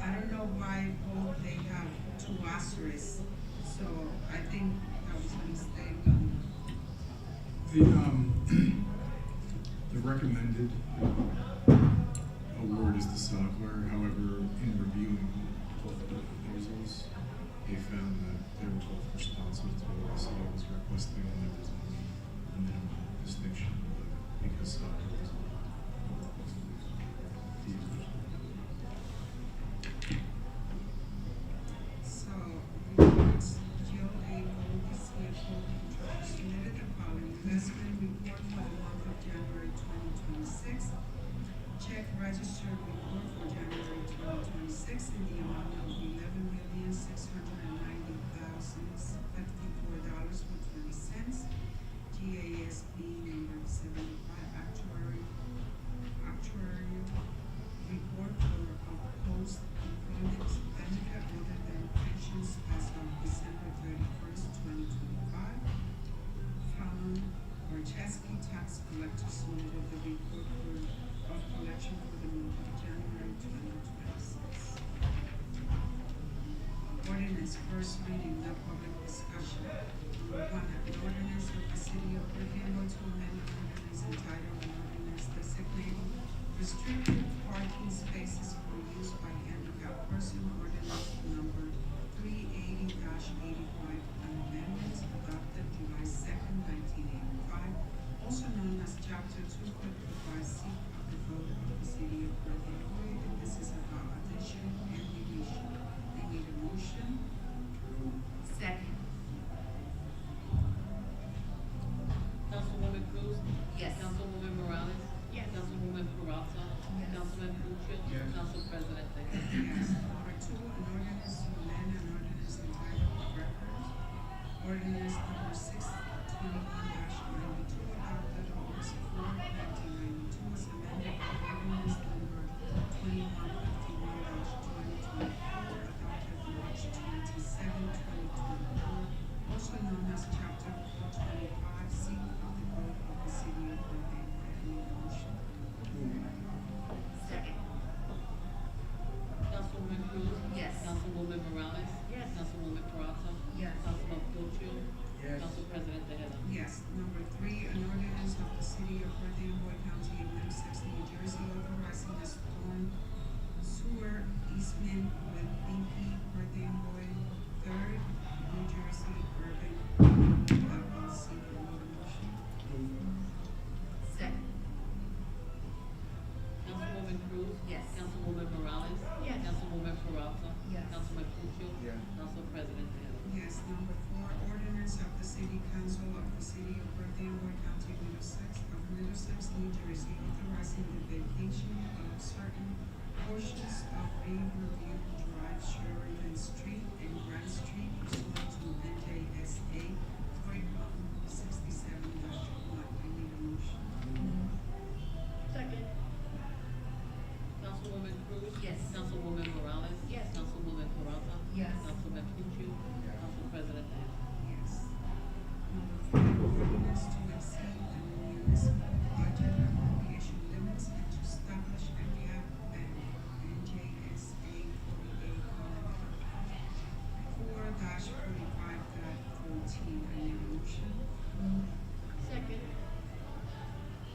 I don't know why both they have two asterisks, so I think that was a mistake on. The recommended award is the Sackler. However, in reviewing both the proposals, they found that they were both responsive to what the city was requesting, and there was only a minimal distinction because Sackler was So, reports, Jill A. Goldie, CFO, Controller, submitted the following investment report for the month of January 2026. Check registered report for January 2026 in the amount of $11,690,054 with 20 cents. GASB number 75 actuarial report for post-employment benefit other than pensions as of December 31st, 2025. From Orchesky Tax Collector submitted the report of collection for the month of January 2026. Ordinance, first reading, no public discussion. Number 1, an ordinance of the city of Brookhaven to amend the ordinance entitled an ordinance designating restricted parking spaces for use by handicapped person, ordinance number 380-85, an amendment adopted July 2nd, 1985, also known as Chapter 255C of the Code of the City of Brookhaven, and this is about addition and deletion. I need a motion. Second. Councilwoman Cruz? Yes. Councilwoman Morales? Yes. Councilwoman Peralta? Yes. Councilman Puccio? Yes. Council President Tejeda? Yes. Number 2, an ordinance to amend an ordinance entitled Records. Ordinance number 621-92 adopted August 4th, 1992 as amended by ordinance number 2151-2024 adopted March 27, 2024 Perth Amboy County, Middlesex, New Jersey, authorizing the vacation of certain portions of Riverview Drive, Sheridan Street, and Grand Street pursuant to NJSA 4067-1. I need a motion. Second. Councilwoman Cruz? Yes. Councilwoman Morales? Yes. Councilwoman Peralta? Yes. Councilman Pucci? Council President Beal? Yes. Number 4, ordinance to exceed the municipal budget appropriation limits and to establish a cap at NJSA 4-45.14. I need a motion. Second.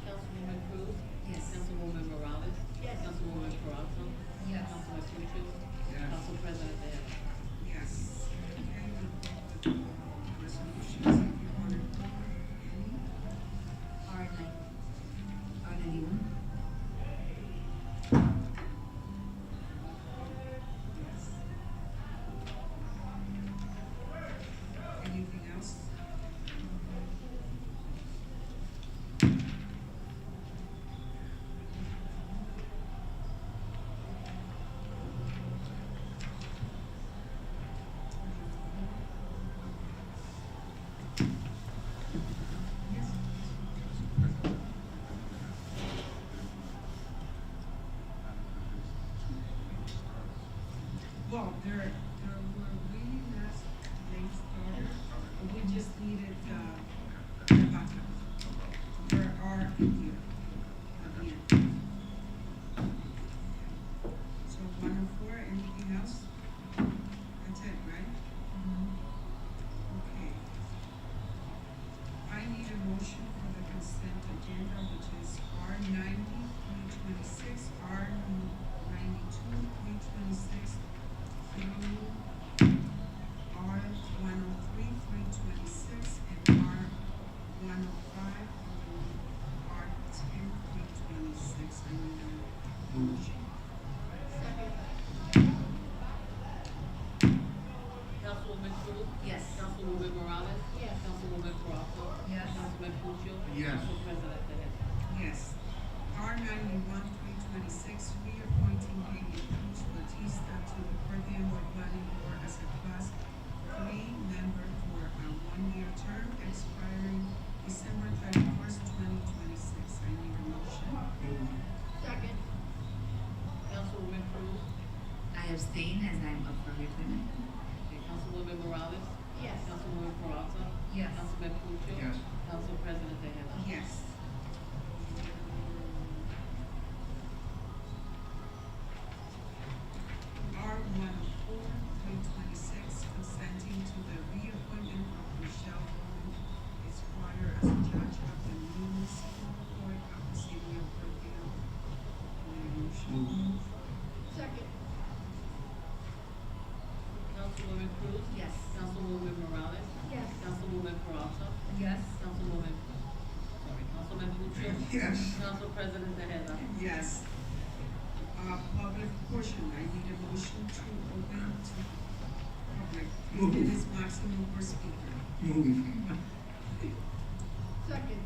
Councilwoman Cruz? Yes. Councilwoman Morales? Yes. Councilwoman Peralta? Yes. Councilman Pucci? Yes. Council President Beal? Yes. Okay, the resolutions, if you want to call any. R91. Yes. Anything else? Yes. Well, there were really nice late starters, but we just needed, backup. There are here, again. So 104, anything else? That's it, right? Okay. I need a motion for the consent agenda, which is R90, 326, R92, 326, through R103, 326, and R105, through R10, 326. I need a motion. Second. Councilwoman Cruz? Yes. Councilwoman Morales? Yes. Councilwoman Peralta? Yes. Councilman Pucci? Yes. Council President Beal? Yes. R91, 326, reappointing Haley Cruz Batista to the Perth Amboy Planning Board as a Class 3 member for a 1-year term expiring December 31st, 2026. I need a motion. Second. Councilwoman Cruz? I abstain as I'm up for reappointment. Okay, Councilwoman Morales? Yes. Councilwoman Peralta? Yes. Councilman Pucci? Yes. Council President Beal? Yes. R104, 326, consenting to the reappointment of Michelle Bowman Esquire as a judge of the municipal court of the city of Perth Amboy. Need a motion? Second. Councilwoman Cruz? Yes. Councilwoman Morales? Yes. Councilwoman Peralta? Yes. Councilman Pucci? Yes. Council President Beal? Yes. Public portion, I need a motion to open to public. 3 Move. minutes maximum per speaker. Move. Second.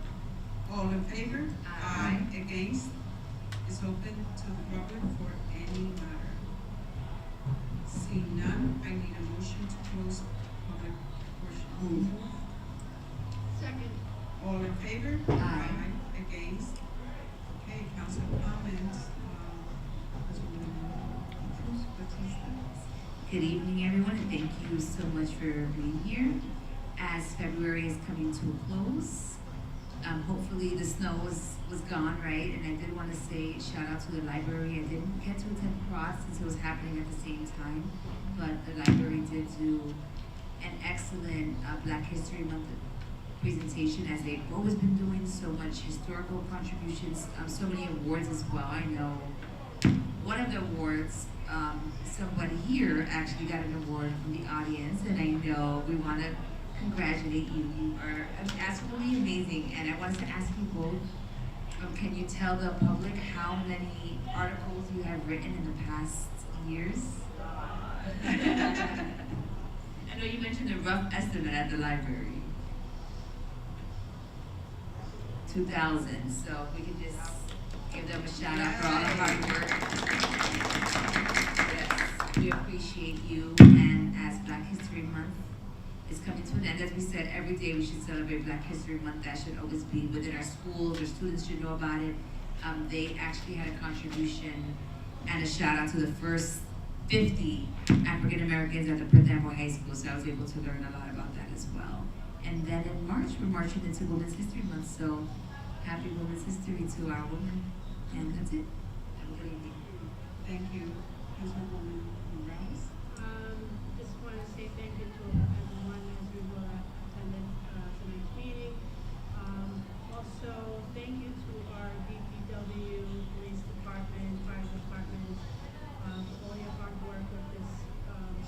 All in favor? Aye. Against? Is open to the public for any matter. Seeing none, I need a motion to close public portion. Move. Second. All in favor? Aye. Against? Okay, council comments. Cruz Batista. Good evening, everyone, and thank you so much for being here. As February is coming to a close, hopefully the snow was gone, right? And I did want to say shout out to the library. I didn't get to attend Cross since it was happening at the same time, but the library did do an excellent Black History Month presentation, as they've always been doing. So much historical contributions, so many awards as well. I know one of the awards, somebody here actually got an award from the audience, and I know we want to congratulate you. You are absolutely amazing, and I wanted to ask you both, can you tell the public how many articles you have written in the past years? I know you mentioned a rough estimate at the library. 2000. So we can just give them a shout out for all the hard work. Yes, we appreciate you. And as Black History Month is coming to an end, as we said, every day we should celebrate Black History Month. That should always be within our schools. Our students should know about it. They actually had a contribution and a shout out to the first 50 African Americans at the Perth Amboy High School, so I was able to learn a lot about that as well. And then in March, we're marching into Women's History Month, so happy Women's History to our women. And that's it. Have a good evening. Thank you, Councilwoman Morales. Just want to say thank you to everyone as usual that attended tonight's meeting. Also, thank you to our DPW, Police Department, Fire Department, for all your hard work with this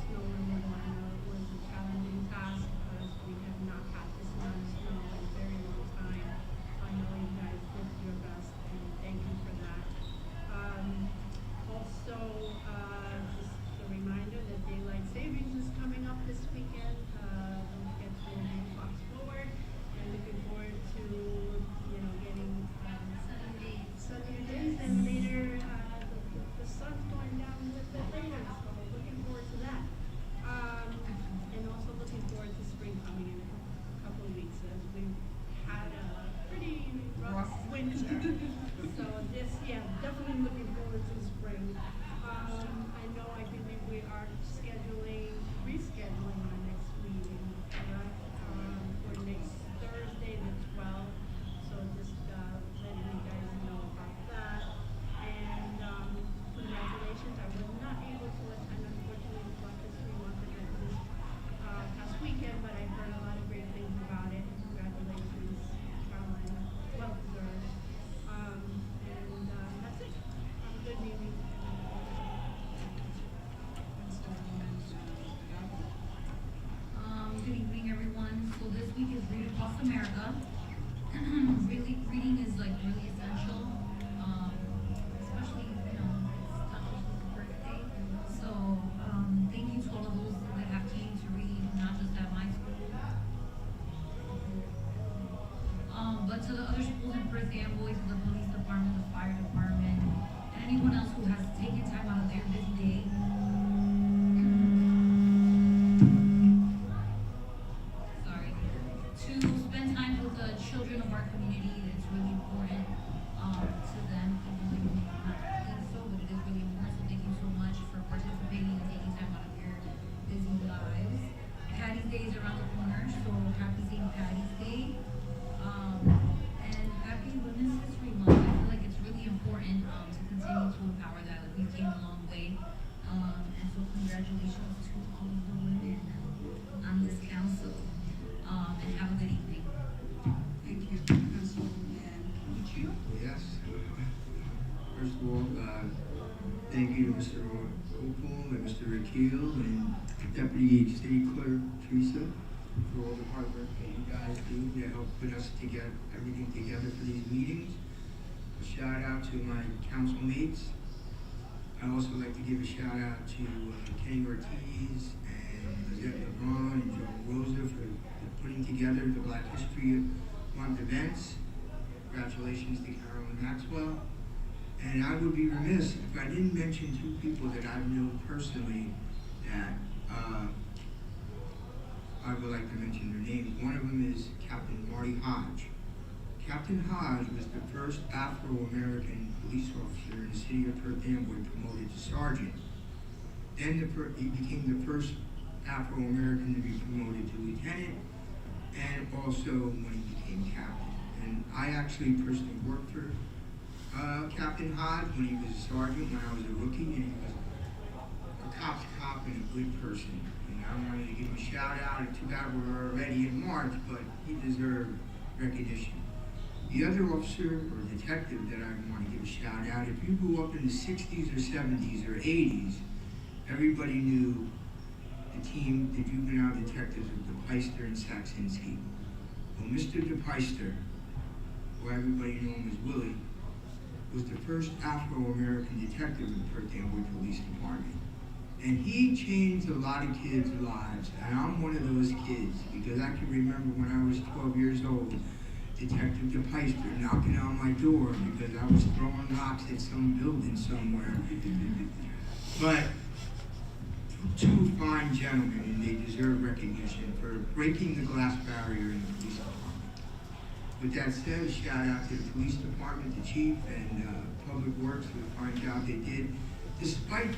snow removal. I know it was a challenging task because we have not had this amount of snow in a very long time. I know you guys did your best, and thank you for that. Also, just a reminder that daylight savings is coming up this weekend. Don't forget to move clocks forward, and looking forward to getting sunnier days and later the sun's going down with the later, so looking forward to that. And also looking forward to spring coming in a couple of weeks as we've had a pretty rough winter. So definitely looking forward to spring. I know, I believe we are rescheduling our next meeting, for next Thursday the 12th. So just letting you guys know about that. And congratulations, I was not able to attend, unfortunately, the Black History Month event this past weekend, but I heard a lot of great things about it. Congratulations, Caroline, well deserved. And that's it. Have a good evening. Good evening, everyone. So this week is Read Across America. Really, reading is like really essential, especially it's Dr. birthday. So thank you to all of those that have came to read, not just at my school, but to the other schools in Perth Amboy, to the police department, the fire department, and anyone else who has taken time out of their busy day. To spend time with the children of our community. It's really important to them, even though you may not think so, but it is really important. So thank you so much for participating and taking time out of your busy lives. Patty's Day is around the corner, so happy St. Patty's Day. And happy Women's History Month. I feel like it's really important to continue to empower that. Like, we came a long way. And so congratulations to all of the women on this council. And have a good evening. Thank you, Councilwoman Puccio. Yes. First of all, thank you to Mr. Opal and Mr. Rakil and Deputy City Clerk Teresa for all the hard work that you guys do to help put us together, everything together for these meetings. A shout out to my council mates. I'd also like to give a shout out to Kenny Ortiz and Lizette LeBron and Joe Rosa for putting together the Black History Month events. Congratulations to Carolyn Maxwell. And I would be remiss if I didn't mention two people that I know personally that I would like to mention their names. One of them is Captain Marty Hodge. Captain Hodge was the first Afro-American police officer in the city of Perth Amboy promoted to sergeant. Then he became the first Afro-American to be promoted to lieutenant, and also when he became captain. And I actually personally worked for Captain Hodge when he was a sergeant, when I was a rookie, and he was a cop's cop and a good person. And I wanted to give him a shout out. Too bad we're already in March, but he deserved recognition. The other officer or detective that I want to give a shout out, if you grew up in the 60s or 70s or 80s, everybody knew the team, the juvenile detectives of DePeister and Saxinski. Well, Mr. DePeister, or everybody knew him as Willie, was the first Afro-American detective in the Perth Amboy Police Department. And he changed a lot of kids' lives, and I'm one of those kids, because I can remember when I was 12 years old, Detective DePeister knocking on my door because I was throwing rocks at some building somewhere. But two fine gentlemen, and they deserve recognition for breaking the glass barrier in the police department. With that said, a shout out to the police department, the chief, and Public Works for the fine job they did, despite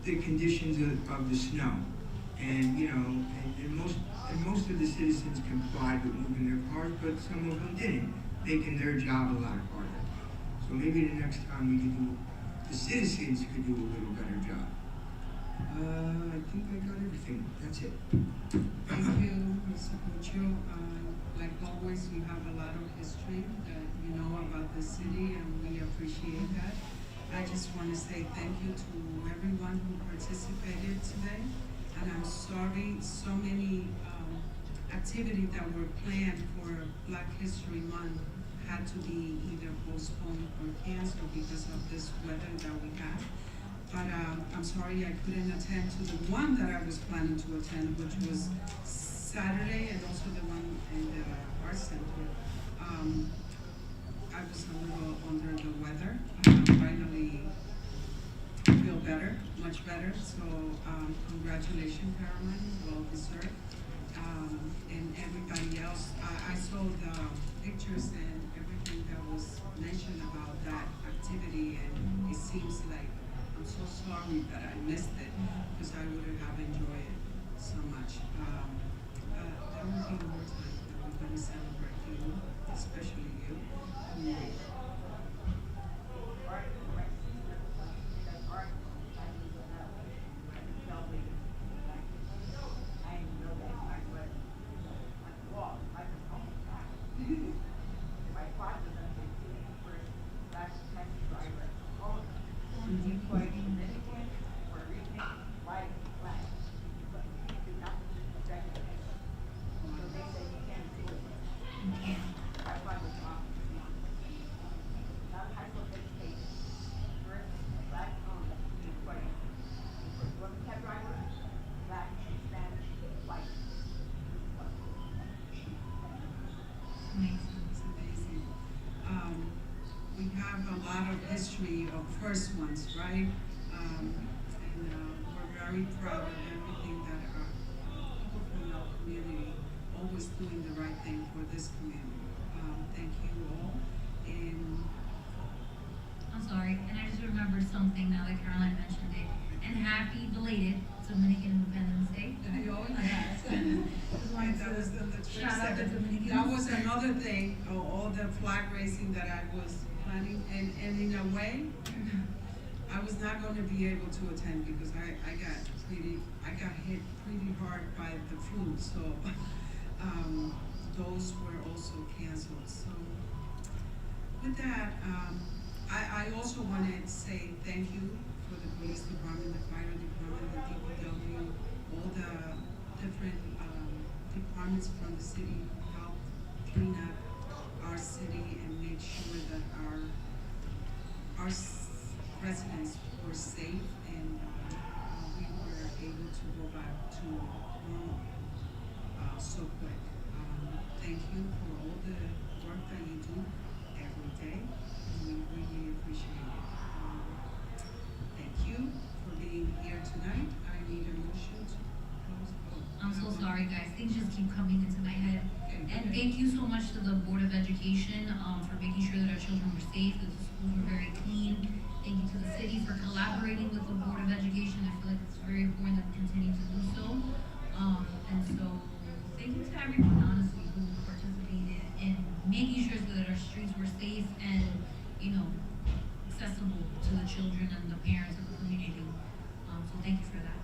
the conditions of the snow. And you know, and most of the citizens complied with moving their cars, but some of them didn't, making their job a lot harder. So maybe the next time the citizens could do a little better job. I think I got everything. That's it. Thank you, Mr. Puccio. Like always, you have a lot of history that you know about the city, and we appreciate that. I just want to say thank you to everyone who participated today. And I'm sorry, so many activities that were planned for Black History Month had to be either postponed or canceled because of this weather that we have. But I'm sorry I couldn't attend to the one that I was planning to attend, which was Saturday, and also the one in the art center. I was a little under the weather. Finally feel better, much better. So congratulations, Caroline, well deserved. And everybody else, I saw the pictures and everything that was mentioned about that activity, and it seems like I'm so sorry that I missed it because I would have enjoyed it so much. There will be more time that we're going to celebrate you, especially you. We have a lot of history of first ones, right? We're very proud of everything that our people from our community always doing the right thing for this community. Thank you all. And I'm sorry, and I just remembered something now that Caroline mentioned it. And happy belated Dominican Independence Day. Oh, yes. That was the Shout out to 27th. Dominicans. That was another thing, all the flag raising that I was planning, and in a way, I was not going to be able to attend because I got hit pretty hard by the flu, so those were also canceled. So with that, I also want to say thank you for the police department, the fire department, the DPW, all the different departments from the city who helped clean up our city and make sure that our residents were safe, and we were able to go back to normal so quick. Thank you for all the work that you do every day. We really appreciate it. Thank you for being here tonight. I need a motion to close. I'm so sorry, guys. Things just keep coming into my head. Okay, And okay. thank you so much to the Board of Education for making sure that our children were safe, that the schools were very clean. Thank you to the city for collaborating with the Board of Education. I feel like it's very important that we continue to do so. And so thank you to everyone, honestly, who participated in making sure that our streets were safe and, accessible to the children and the parents of the community. So thank you for that.